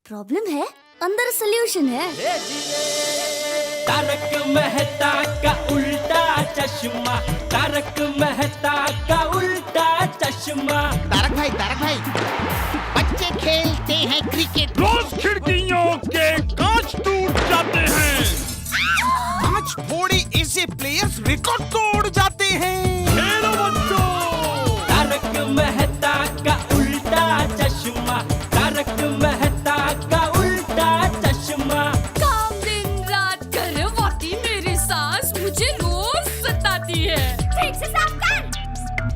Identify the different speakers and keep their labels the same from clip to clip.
Speaker 1: Problem है, अंदर solution है।
Speaker 2: तारक मेहता का उल्टा चश्मा, तारक मेहता का उल्टा चश्मा।
Speaker 3: तारक भाई, बच्चे खेलते हैं क्रिकेट,
Speaker 4: रोज खिड़कियों के कांच टूट जाते हैं,
Speaker 3: आज थोड़े ऐसे प्लेयर्स रिकॉर्ड तोड़ जाते हैं।
Speaker 4: खेलो बच्चों।
Speaker 2: तारक मेहता का उल्टा चश्मा, तारक मेहता का उल्टा चश्मा।
Speaker 5: काम दिन रात करवाती मेरी सास मुझे रोज सताती है। ठीक से साफ कर।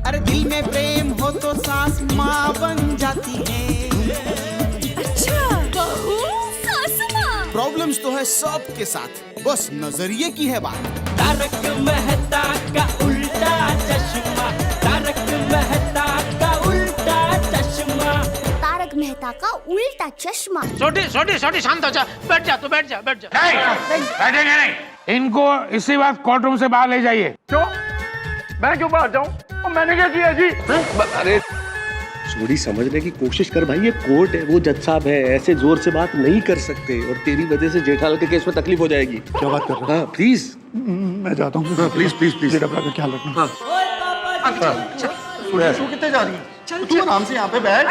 Speaker 3: अरे दिल में प्रेम हो तो सास माँ बन जाती है।
Speaker 5: अच्छा, बहू सास माँ।
Speaker 3: प्रॉब्लम्स तो है सबके साथ, बस नजरिए की है बात।
Speaker 2: तारक मेहता का उल्टा चश्मा, तारक मेहता का उल्टा चश्मा।
Speaker 1: तारक मेहता का उल्टा चश्मा।
Speaker 6: छोटी शांत हो जा, बैठ जा।
Speaker 7: बैठेंगे नहीं। इनको इसी बात कोर्ट रूम से बाहर ले जाइए।
Speaker 6: क्यों? मैं क्यों बाहर जाऊं? मैंने क्या किया जी?
Speaker 8: अरे थोड़ी समझने की कोशिश कर भाई, ये कोर्ट है, वो जज साहब है, ऐसे जोर से बात नहीं कर सकते और तेरी वजह से जेठालाल के केस में तकलीफ हो जाएगी।
Speaker 4: क्या बात कर रहे
Speaker 8: हाँ प्लीज,
Speaker 4: मैं जाता हूँ।
Speaker 8: हाँ प्लीज प्लीज प्लीज।
Speaker 4: डबरा का ख्याल रखना।
Speaker 8: हाँ
Speaker 4: तू कितने जा रही है? तू आराम से यहाँ पे बैठ,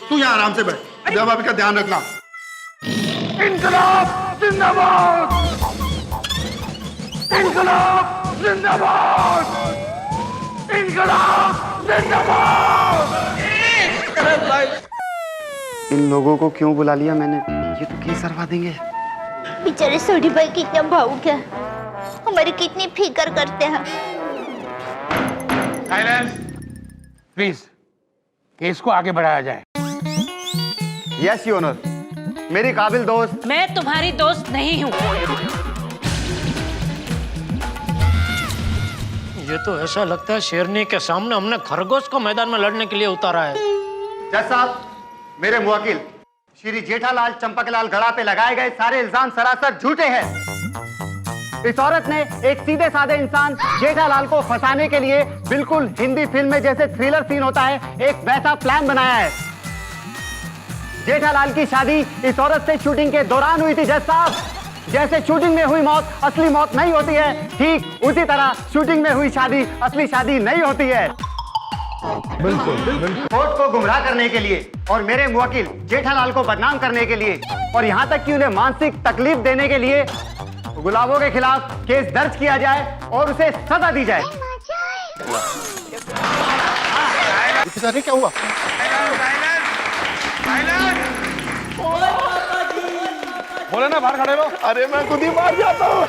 Speaker 4: तू यहाँ आराम से बैठ, जब अभी का ध्यान रखना।
Speaker 7: इंकलाब जिंदाबाद, इंकलाब जिंदाबाद, इंकलाब जिंदाबाद।
Speaker 9: इन लोगों को क्यों बुला लिया मैंने? ये तो केस करवा देंगे।
Speaker 10: बेचारे सोडी भाई कितना भावुक है, हमारी कितनी फिक्र करते हैं।
Speaker 7: साइलेंस प्लीज, केस को आगे बढ़ाया जाए।
Speaker 9: यस योर ऑनर, मेरी काबिल दोस्त।
Speaker 5: मैं तुम्हारी दोस्त नहीं हूँ।
Speaker 6: ये तो ऐसा लगता है शेरनी के सामने हमने खरगोश को मैदान में लड़ने के लिए उतारा है।
Speaker 9: जज साहब, मेरे मुवक्किल श्री जेठालाल चंपकलाल गड़ा पे लगाए गए सारे इल्जाम सरासर झूठे हैं। इस औरत ने एक सीधे साधे इंसान जेठालाल को फंसाने के लिए बिल्कुल हिंदी फिल्म में जैसे थ्रिलर सीन होता है, एक वैसा प्लान बनाया है। जेठालाल की शादी इस औरत से शूटिंग के दौरान हुई थी जज साहब। जैसे शूटिंग में हुई मौत असली मौत नहीं होती है, ठीक उसी तरह शूटिंग में हुई शादी असली शादी नहीं होती है।
Speaker 4: बिल्कुल।
Speaker 9: कोर्ट को गुमराह करने के लिए और मेरे मुवक्किल जेठालाल को बदनाम करने के लिए और यहाँ तक कि उन्हें मानसिक तकलीफ देने के लिए गुलाबों के खिलाफ केस दर्ज किया जाए और उसे सजा दी जाए।
Speaker 4: क्या हुआ?
Speaker 7: बोले ना बाहर खड़े रहो।
Speaker 4: अरे मैं खुद ही मार जाता हूँ।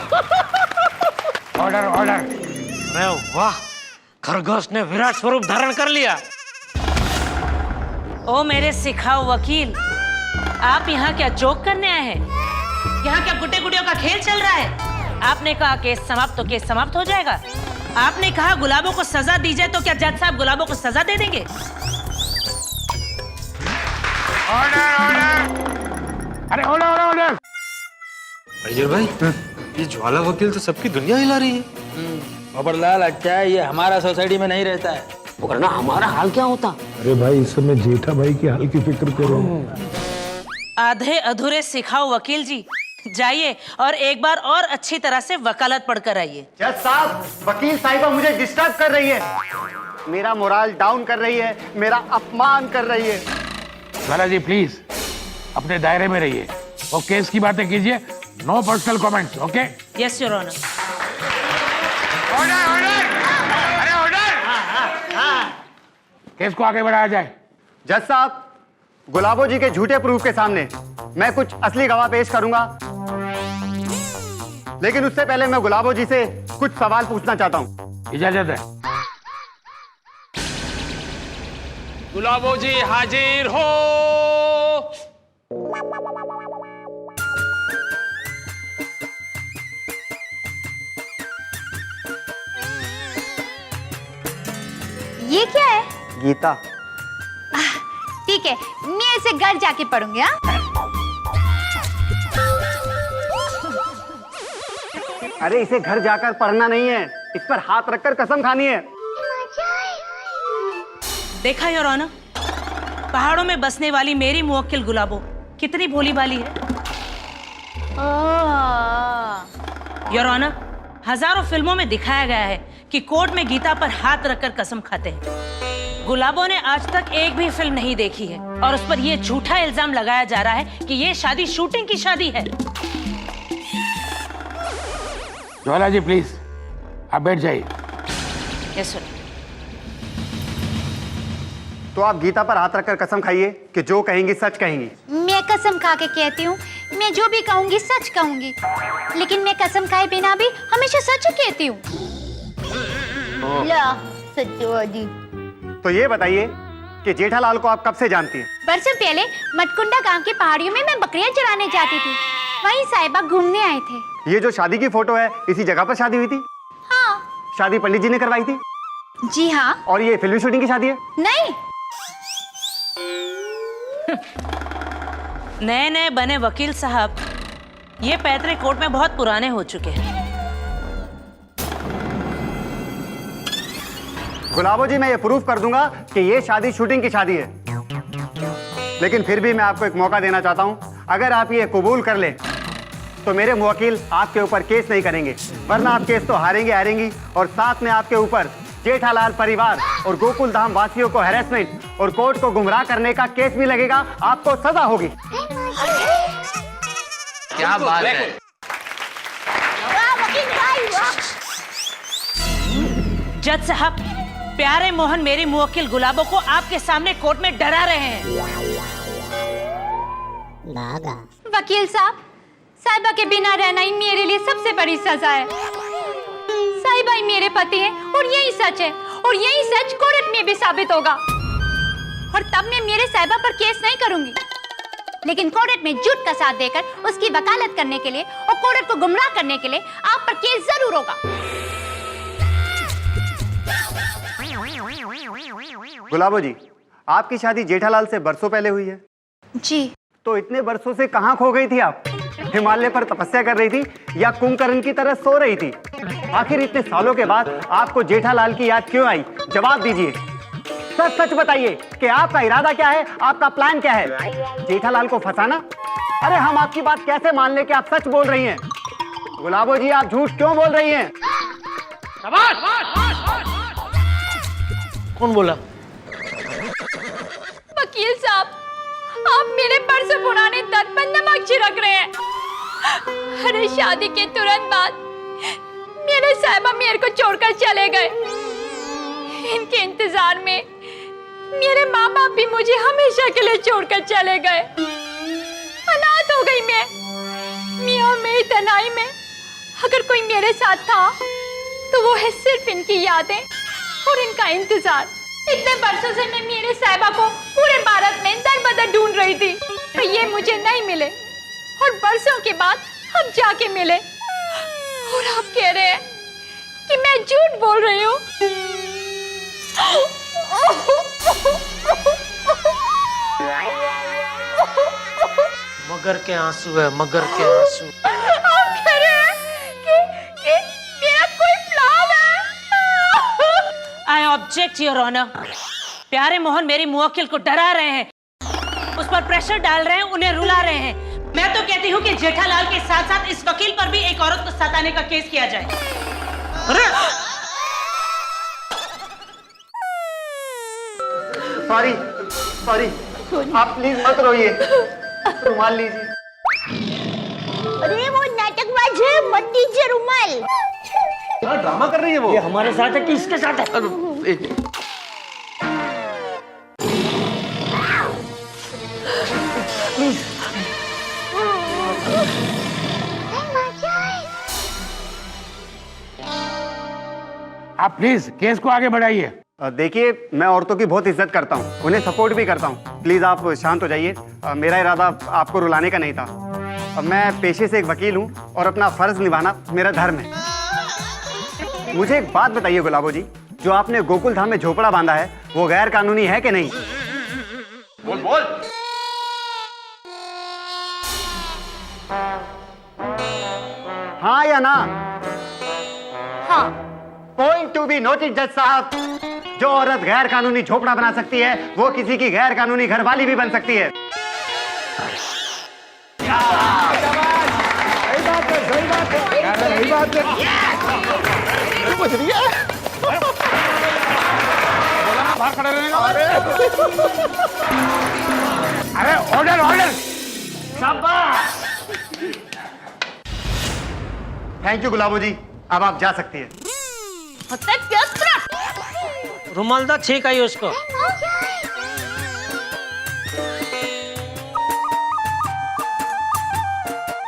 Speaker 7: Order order.
Speaker 6: अरे वाह, खरगोश ने विराट स्वरूप धारण कर लिया।
Speaker 5: ओ मेरे सिखाओ वकील, आप यहाँ क्या जोक करने आए हैं? यहाँ क्या गुड्डे गुड़ियों का खेल चल रहा है? आपने कहा केस समाप्त तो केस समाप्त हो जाएगा। आपने कहा गुलाबों को सजा दी जाए तो क्या जज साहब गुलाबों को सजा दे देंगे?
Speaker 7: Order order. अरे ऑर्डर ऑर्डर ऑर्डर।
Speaker 8: अजय भाई, ये ज्वाला वकील तो सबकी दुनिया हिला रही है।
Speaker 11: खबरदार, अच्छा है ये हमारा सोसाइटी में नहीं रहता है, वरना हमारा हाल क्या होता।
Speaker 4: अरे भाई, इस समय जेठा भाई की हाल की फिक्र करो।
Speaker 5: आधे अधूरे सिखाओ वकील जी, जाइए और एक बार और अच्छी तरह से वकालत पढ़कर आइए।
Speaker 9: जज साहब, वकील साहिबा मुझे डिस्टर्ब कर रही है, मेरा मोरल डाउन कर रही है, मेरा अपमान कर रही है।
Speaker 7: ज्वाला जी प्लीज अपने दायरे में रहिए और केस की बातें कीजिए, no personal comments. Okay?
Speaker 5: Yes your honour.
Speaker 7: Order order. अरे ऑर्डर। केस को आगे बढ़ाया जाए।
Speaker 9: जज साहब, गुलाबो जी के झूठे प्रूफ के सामने मैं कुछ असली गवाह पेश करूंगा, लेकिन उससे पहले मैं गुलाबो जी से कुछ सवाल पूछना चाहता हूं।
Speaker 7: इजाजत है।
Speaker 6: गुलाबो जी हाजिर हो।
Speaker 10: ये क्या है?
Speaker 9: गीता।
Speaker 10: ठीक है, मैं इसे घर जाके पढ़ूंगी। हाँ?
Speaker 9: अरे इसे घर जाकर पढ़ना नहीं है, इस पर हाथ रखकर कसम खानी है।
Speaker 5: देखा योर ऑनर, पहाड़ों में बसने वाली मेरी मुवक्किल गुलाबो कितनी भोली भाली है। योर ऑनर, हजारों फिल्मों में दिखाया गया है कि कोर्ट में गीता पर हाथ रखकर कसम खाते हैं। गुलाबो ने आज तक एक भी फिल्म नहीं देखी है और उस पर यह झूठा इल्जाम लगाया जा रहा है कि ये शादी शूटिंग की शादी है।
Speaker 7: ज्वाला जी प्लीज, आप बैठ जाइए।
Speaker 5: Yes sir.
Speaker 9: तो आप गीता पर हाथ रखकर कसम खाइए कि जो कहेंगी सच कहेंगी।
Speaker 10: मैं कसम खा के कहती हूँ, मैं जो भी कहूँगी सच कहूँगी, लेकिन मैं कसम खाए बिना भी हमेशा सच ही कहती हूँ। ला सत्यवादी।
Speaker 9: तो ये बताइए कि जेठालाल को आप कब से जानती हैं?
Speaker 10: बरसों पहले मटकुंडा गांव की पहाड़ियों में मैं बकरियां चराने जाती थी, वहीं साहिबा घूमने आए थे।
Speaker 9: ये जो शादी की फोटो है, इसी जगह पर शादी हुई थी?
Speaker 10: हाँ।
Speaker 9: शादी पंडित जी ने करवाई थी?
Speaker 10: जी हाँ।
Speaker 9: और ये फिल्मी शूटिंग की शादी है?
Speaker 10: नहीं।
Speaker 5: नए नए बने वकील साहब ये पैतृक कोर्ट में बहुत पुराने हो चुके हैं।
Speaker 9: गुलाबो जी, मैं ये प्रूफ कर दूंगा कि ये शादी शूटिंग की शादी है, लेकिन फिर भी मैं आपको एक मौका देना चाहता हूं। अगर आप ये कबूल कर ले तो मेरे वकील आपके ऊपर केस नहीं करेंगे, वरना आप केस तो हारेंगी और साथ में आपके ऊपर जेठालाल परिवार और गोकुल धाम वासियों को हैरेसमेंट और कोर्ट को गुमराह करने का केस भी लगेगा। आपको सजा होगी।
Speaker 11: क्या बात है।
Speaker 5: जज साहब, प्यारे मोहन मेरी मुवक्किल गुलाबो को आपके सामने कोर्ट में डरा रहे हैं।
Speaker 10: वकील साहब, साहिबा के बिना रहना ही मेरे लिए सबसे बड़ी सजा है। साहिबा ही मेरे पति हैं और यही सच है, और यही सच कोर्ट में भी साबित होगा। और तब मैं मेरे साहिबा पर केस नहीं करूंगी, लेकिन कोर्ट में झूठ का साथ देकर उसकी वकालत करने के लिए और कोर्ट को गुमराह करने के लिए आप पर केस जरूर होगा।
Speaker 9: गुलाबो जी, आपकी शादी जेठालाल से बरसों पहले हुई है।
Speaker 10: जी।
Speaker 9: तो इतने बरसों से कहां खो गई थी आप? हिमालय पर तपस्या कर रही थी या कुंभकर्ण की तरह सो रही थी? आखिर इतने सालों के बाद आपको जेठालाल की याद क्यों आई? जवाब दीजिए, सच सच बताइए कि आपका इरादा क्या है, आपका प्लान क्या है? जेठालाल को फंसाना? अरे हम आपकी बात कैसे मान ले कि आप सच बोल रही हैं? गुलाबो जी, आप झूठ क्यों बोल रही हैं?
Speaker 6: कौन बोला?
Speaker 10: वकील साहब, आप मेरे पर से पुराने दर्द पर नमक छिड़क रहे हैं। अरे शादी के तुरंत बाद मेरे साहिबा मेरे को छोड़कर चले गए। इनके इंतजार में मेरे माँ बाप भी मुझे हमेशा के लिए छोड़कर चले गए। अनाथ हो गई मैं और मेरी तन्हाई में अगर कोई मेरे साथ था तो वो है सिर्फ इनकी यादें और इनका इंतजार। इतने बरसों से मैं मेरे साहिबा को पूरे भारत में दर बदर ढूंढ रही थी, पर ये मुझे नहीं मिले, और बरसों के बाद अब जाके मिले। और आप कह रहे हैं कि मैं झूठ बोल रही हूँ।
Speaker 6: मगर के आंसू है, मगर के आंसू।
Speaker 10: आप कह रहे हैं कि मेरा कोई फ्लॉ है?
Speaker 5: I object your honour. प्यारे मोहन मेरी मुवक्किल को डरा रहे हैं, उस पर प्रेशर डाल रहे हैं, उन्हें रुला रहे हैं। मैं तो कहती हूँ कि जेठालाल के साथ साथ इस वकील पर भी एक औरत को सताने का केस किया जाए।
Speaker 9: सॉरी सॉरी, आप प्लीज मत रोइए, रुमाल लीजिए।
Speaker 10: अरे वो नाटकबाज है, मत दीजिए रुमाल।
Speaker 8: क्या ड्रामा कर रही है वो?
Speaker 6: ये हमारे साथ है कि इसके साथ है?
Speaker 7: आप प्लीज केस को आगे बढ़ाइए।
Speaker 9: देखिए, मैं औरतों की बहुत इज्जत करता हूँ, उन्हें सपोर्ट भी करता हूँ। प्लीज आप शांत हो जाइए। मेरा इरादा आपको रुलाने का नहीं था। मैं पेशे से एक वकील हूँ और अपना फर्ज निभाना मेरा धर्म है। मुझे एक बात बताइए गुलाबो जी, जो आपने गोकुल धाम में झोपड़ा बांधा है वो गैर कानूनी है कि नहीं?
Speaker 8: बोल बोल।
Speaker 9: हाँ या ना?
Speaker 10: हाँ।
Speaker 9: पॉइंट टू बी नोटेड जज साहब, जो औरत गैर कानूनी झोपड़ा बना सकती है वो किसी की गैर कानूनी घरवाली भी बन सकती है।
Speaker 3: बात है। समझ रही है? बोला ना बाहर खड़े रहने का।
Speaker 7: अरे ऑर्डर ऑर्डर।
Speaker 9: थैंक यू गुलाबो जी, अब आप जा सकती है।
Speaker 6: रुमाल दा छींक आई उसको।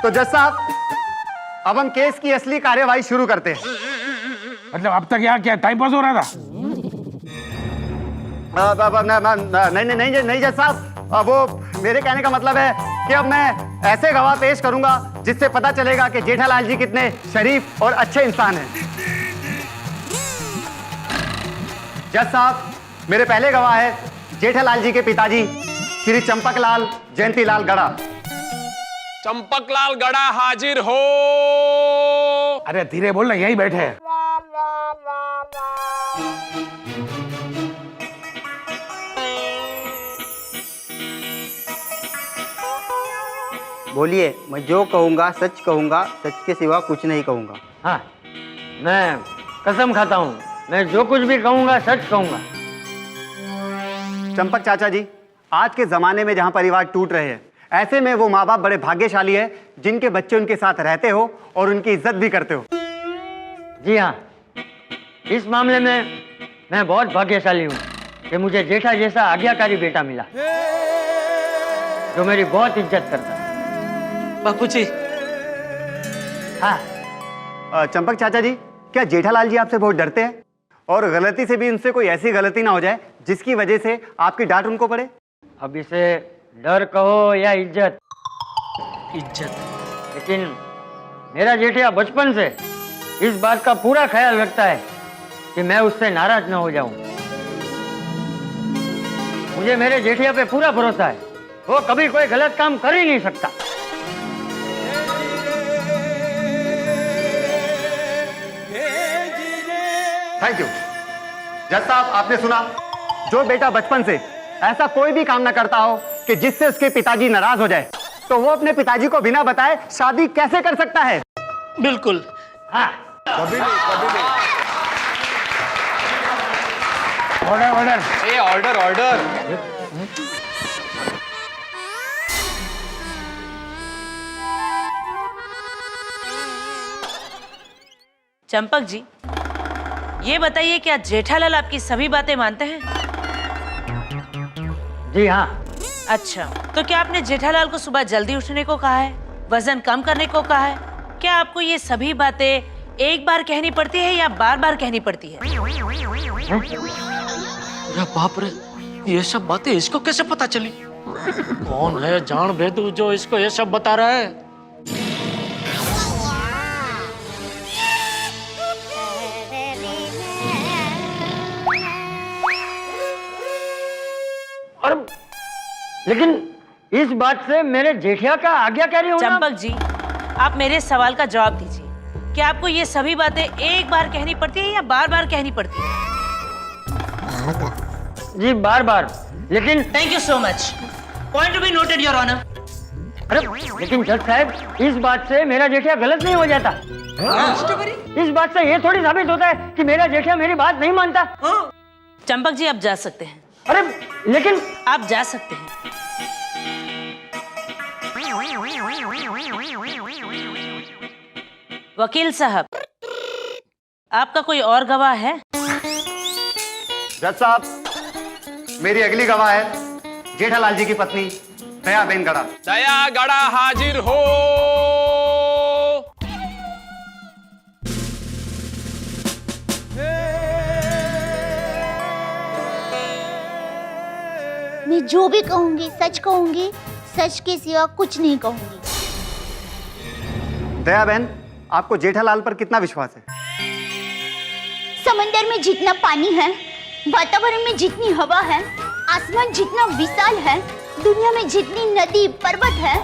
Speaker 9: तो जज साहब, अब हम केस की असली कार्यवाही शुरू करते हैं।
Speaker 7: मतलब अब तक यहाँ क्या टाइम पास हो रहा था?
Speaker 9: नहीं जज साहब, वो मेरे कहने का मतलब है कि अब मैं ऐसे गवाह पेश करूंगा जिससे पता चलेगा कि जेठालाल जी कितने शरीफ और अच्छे इंसान हैं। जज साहब, मेरे पहले गवाह है जेठालाल जी के पिताजी श्री चंपकलाल जयंतीलाल गड़ा।
Speaker 3: चंपकलाल गड़ा हाजिर हो।
Speaker 7: अरे धीरे बोल ना, यही बैठे हैं।
Speaker 9: बोलिए, मैं जो कहूंगा सच कहूंगा, सच के सिवा कुछ नहीं कहूंगा।
Speaker 11: हाँ, मैं कसम खाता हूँ, मैं जो कुछ भी कहूँगा सच कहूँगा।
Speaker 9: चंपक चाचा जी, आज के जमाने में जहाँ परिवार टूट रहे हैं, ऐसे में वो माँ बाप बड़े भाग्यशाली है जिनके बच्चे उनके साथ रहते हो और उनकी इज्जत भी करते हो।
Speaker 11: जी हाँ, इस मामले में मैं बहुत भाग्यशाली हूँ कि मुझे जेठा जैसा आज्ञाकारी बेटा मिला जो मेरी बहुत इज्जत करता है।
Speaker 6: बापूजी।
Speaker 9: हाँ। चंपक चाचा जी, क्या जेठालाल जी आपसे बहुत डरते हैं और गलती से भी उनसे कोई ऐसी गलती ना हो जाए जिसकी वजह से आपकी डांट उनको पड़े?
Speaker 11: अब इसे डर कहो या इज्जत, लेकिन मेरा जेठिया बचपन से इस बात का पूरा ख्याल रखता है कि मैं उससे नाराज ना हो जाऊं। मुझे मेरे जेठिया पे पूरा भरोसा है, वो कभी कोई गलत काम कर ही नहीं सकता।
Speaker 9: Thank you. जज साहब, आपने सुना, जो बेटा बचपन से ऐसा कोई भी काम ना करता हो कि जिससे उसके पिताजी नाराज हो जाए, तो वो अपने पिताजी को बिना बताए शादी कैसे कर सकता है?
Speaker 6: बिल्कुल।
Speaker 11: हाँ,
Speaker 3: कभी नहीं।
Speaker 7: Order order.
Speaker 3: ए ऑर्डर ऑर्डर।
Speaker 5: चंपक जी, ये बताइए, क्या जेठालाल आपकी सभी बातें मानते हैं?
Speaker 11: जी हाँ।
Speaker 5: अच्छा, तो क्या आपने जेठालाल को सुबह जल्दी उठने को कहा है, वजन कम करने को कहा है? क्या आपको ये सभी बातें एक बार कहनी पड़ती है या बार बार कहनी पड़ती है?
Speaker 6: अरे बाप रे, ये सब बातें इसको कैसे पता चली? कौन है जान भेदू जो इसको ये सब बता रहा है?
Speaker 11: और लेकिन इस बात से मेरे जेठिया का आज्ञाकारी होना।
Speaker 5: चंपक जी, आप मेरे सवाल का जवाब दीजिए। क्या आपको ये सभी बातें एक बार कहनी पड़ती है या बार बार कहनी पड़ती है?
Speaker 11: जी बार बार, लेकिन
Speaker 5: thank you so much. Point to be noted your honour.
Speaker 11: अरे लेकिन जज साहब, इस बात से मेरा जेठिया गलत नहीं हो जाता। इस बात से ये थोड़ी साबित होता है कि मेरा जेठिया मेरी बात नहीं मानता।
Speaker 5: चंपक जी, आप जा सकते हैं।
Speaker 11: अरे लेकिन
Speaker 5: आप जा सकते हैं। वकील साहब, आपका कोई और गवाह है?
Speaker 9: जज साहब, मेरी अगली गवाह है जेठालाल जी की पत्नी दयाबेन गड़ा।
Speaker 3: दया गड़ा हाजिर हो।
Speaker 1: मैं जो भी कहूंगी सच कहूंगी, सच के सिवा कुछ नहीं कहूंगी।
Speaker 9: दया बहन, आपको जेठालाल पर कितना विश्वास है?
Speaker 1: समंदर में जितना पानी है, वातावरण में जितनी हवा है, आसमान जितना विशाल है, दुनिया में जितनी नदी पर्वत है,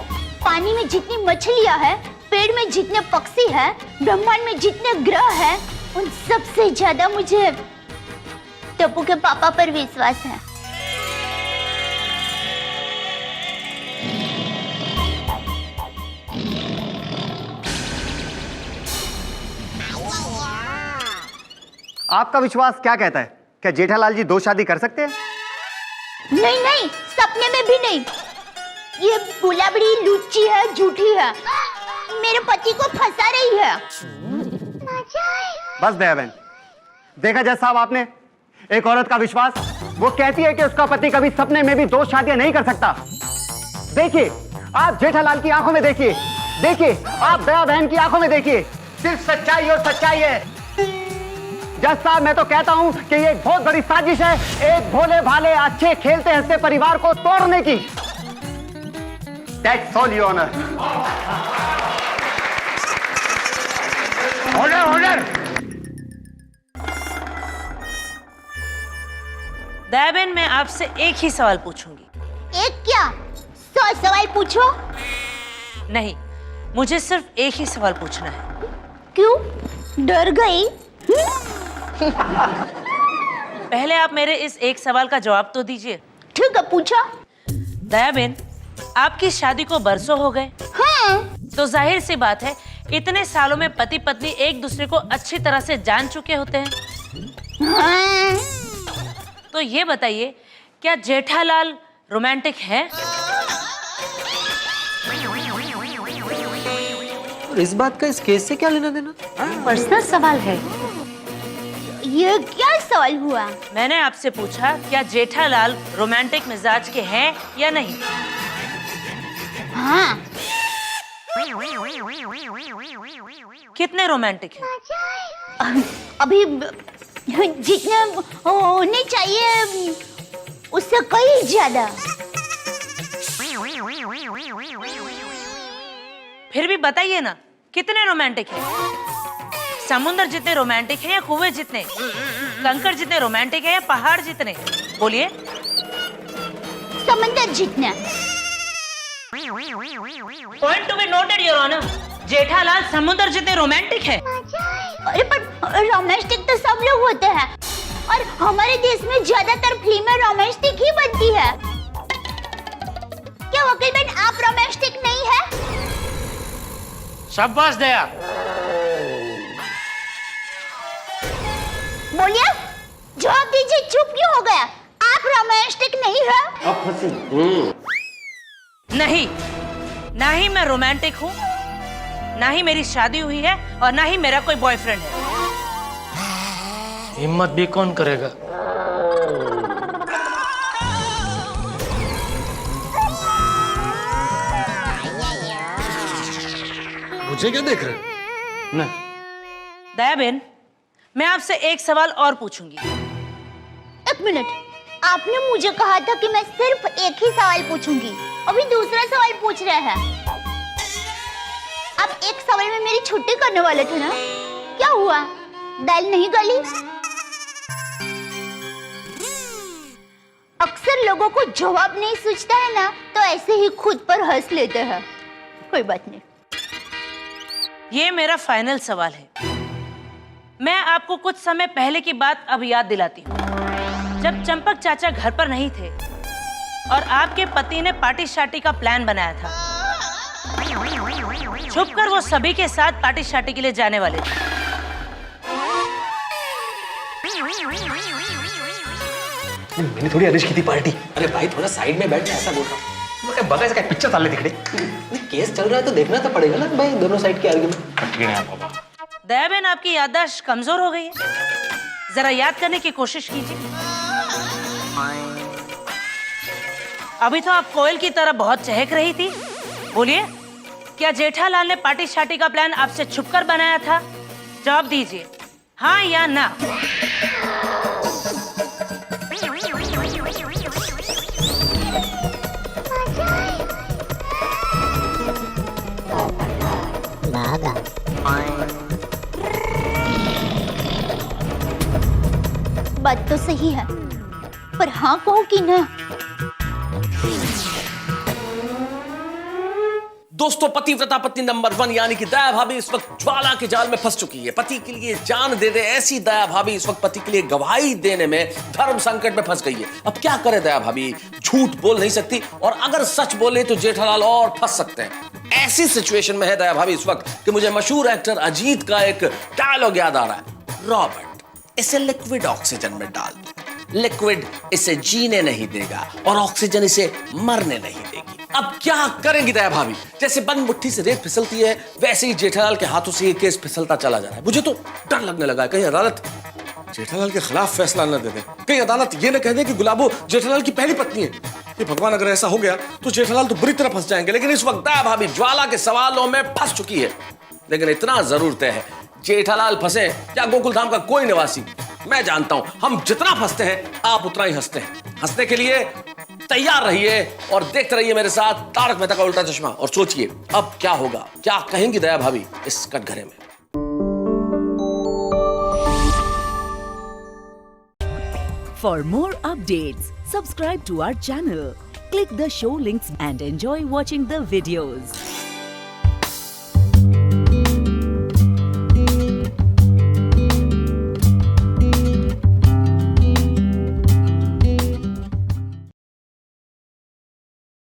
Speaker 1: पानी में जितनी मछलियां हैं, पेड़ में जितने पक्षी हैं, ब्रह्मांड में जितने ग्रह हैं, उन सबसे ज्यादा मुझे टप्पू के पापा पर विश्वास है।
Speaker 9: आपका विश्वास क्या कहता है? क्या जेठालाल जी 2 शादी कर सकते हैं?
Speaker 1: नहीं नहीं, सपने में भी नहीं। ये गुलाबड़ी लुच्ची है, झूठी है, मेरे पति को फंसा रही है।
Speaker 9: बस दया बहन, देखा जज साहब आपने, एक औरत का विश्वास। वो कहती है कि उसका पति कभी सपने में भी 2 शादियां नहीं कर सकता। देखिए, आप जेठालाल की आंखों में देखिए, देखिए आप दया बहन की आंखों में देखिए, सिर्फ सच्चाई और सच्चाई है। जज साहब, मैं तो कहता हूं कि ये एक बहुत बड़ी साजिश है, एक भोले भाले अच्छे खेलते हंसते परिवार को तोड़ने की। That's all, Your Honor.
Speaker 7: Order order.
Speaker 5: Dayaben, मैं आपसे एक ही सवाल पूछूंगी।
Speaker 1: एक क्या, 100 सवाल पूछो।
Speaker 5: नहीं, मुझे सिर्फ एक ही सवाल पूछना है।
Speaker 1: क्यों, डर गई?
Speaker 5: पहले आप मेरे इस एक सवाल का जवाब तो दीजिए।
Speaker 1: ठीक है, पूछो।
Speaker 5: दयाबेन, आपकी शादी को बरसों हो गए।
Speaker 1: हाँ।
Speaker 5: तो जाहिर सी बात है, इतने सालों में पति पत्नी एक दूसरे को अच्छी तरह से जान चुके होते हैं।
Speaker 1: हाँ।
Speaker 5: तो ये बताइए, क्या जेठालाल रोमांटिक है?
Speaker 8: इस बात का इस केस से क्या लेना देना?
Speaker 5: पर्सनल सवाल है।
Speaker 1: ये क्या सवाल हुआ?
Speaker 5: मैंने आपसे पूछा, क्या जेठालाल रोमांटिक मिजाज के हैं या नहीं?
Speaker 1: हाँ।
Speaker 5: कितने रोमांटिक हैं?
Speaker 1: अभी जितने होने चाहिए उससे कहीं ज्यादा।
Speaker 5: फिर भी बताइए ना, कितने रोमांटिक हैं? समुद्र जितने रोमांटिक हैं या कुएं जितने? कंकड़ जितने रोमांटिक हैं या पहाड़ जितने? बोलिए।
Speaker 1: समंदर जितना।
Speaker 5: Point to be noted, your honour. Jethalal समुद्र जितने रोमांटिक है।
Speaker 1: अरे पर रोमांटिक तो सब लोग होते हैं, और हमारे देश में ज्यादातर फिल्में रोमांटिक ही बनती है। क्या वकील बहन, आप रोमांटिक नहीं है?
Speaker 6: शाबाश दया।
Speaker 1: बोलिए, जवाब दीजिए, चुप क्यों हो गया? आप रोमांटिक नहीं है?
Speaker 5: नहीं, ना ही मैं रोमांटिक हूँ, ना ही मेरी शादी हुई है, और ना ही मेरा कोई बॉयफ्रेंड है।
Speaker 6: हिम्मत भी कौन करेगा?
Speaker 8: मुझे क्या देख रहे हैं?
Speaker 6: नहीं।
Speaker 5: दयाबेन, मैं आपसे एक सवाल और पूछूंगी।
Speaker 1: एक मिनट, आपने मुझे कहा था कि मैं सिर्फ एक ही सवाल पूछूंगी, अभी दूसरा सवाल पूछ रहे हैं। आप एक सवाल में मेरी छुट्टी करने वाले थे ना? क्या हुआ, दाल नहीं गली? अक्सर लोगों को जवाब नहीं सूझता है ना, तो ऐसे ही खुद पर हंस लेते हैं। कोई बात नहीं।
Speaker 5: ये मेरा फाइनल सवाल है। मैं आपको कुछ समय पहले की बात अब याद दिलाती हूँ। जब चंपक चाचा घर पर नहीं थे और आपके पति ने पार्टी शार्टी का प्लान बनाया था, छुपकर वो सभी के साथ पार्टी शार्टी के लिए जाने वाले थे।
Speaker 8: मैंने थोड़ी अरेंज की थी पार्टी। अरे भाई, थोड़ा साइड में बैठ, ऐसा बोल रहा हूँ। बगैर का पिक्चर चल रही थी। केस चल रहा है तो देखना तो पड़ेगा ना भाई, दोनों साइड की आर्गुमेंट।
Speaker 5: दयाबेन, आपकी याददाश्त कमजोर हो गई है, जरा याद करने की कोशिश कीजिए। अभी तो आप कोयल की तरह बहुत चहक रही थी। बोलिए, क्या जेठालाल ने पार्टी शार्टी का प्लान आपसे छुपकर बनाया था? जवाब दीजिए, हाँ या ना।
Speaker 1: बात तो सही है, पर हाँ कहूँ कि ना?
Speaker 12: दोस्तों, पतिव्रता पत्नी नंबर 1 यानी कि दया भाभी इस वक्त ज्वाला के जाल में फंस चुकी है। पति के लिए जान दे दे ऐसी दया भाभी इस वक्त पति के लिए गवाही देने में धर्म संकट में फंस गई है। अब क्या करे दया भाभी? झूठ बोल नहीं सकती, और अगर सच बोले तो जेठालाल और फंस सकते हैं। ऐसी सिचुएशन में है दया भाभी इस वक्त कि मुझे मशहूर एक्टर अजीत का एक डायलॉग याद आ रहा है। रॉबर्ट, इसे लिक्विड ऑक्सीजन में डाल दो। लिक्विड इसे जीने नहीं देगा और ऑक्सीजन इसे मरने नहीं देगी। अब क्या करेंगी दया भाभी? जैसे बंद मुट्ठी से रेत फिसलती है, वैसे ही जेठालाल के हाथों से ये केस फिसलता चला जा रहा है। मुझे तो डर लगने लगा है कहीं अदालत जेठालाल के खिलाफ फैसला न दे दे, कहीं अदालत ये न कह दे कि गुलाबो जेठालाल की पहली पत्नी है। ये भगवान, अगर ऐसा हो गया तो जेठालाल तो बुरी तरह फंस जाएंगे। लेकिन इस वक्त दया भाभी ज्वाला के सवालों में फंस चुकी है। लेकिन इतना जरूर तय है, जेठालाल फंसे या गोकुलधाम का कोई निवासी, मैं जानता हूं हम जितना फंसते हैं आप उतना ही हंसते हैं। हंसने के लिए तैयार रहिए और देखते रहिए मेरे साथ तारक मेहता का उल्टा चश्मा, और सोचिए अब क्या होगा, क्या कहेंगी दया भाभी इस कटघरे में।
Speaker 13: For more updates, subscribe to our channel, click the show links and enjoy watching the videos.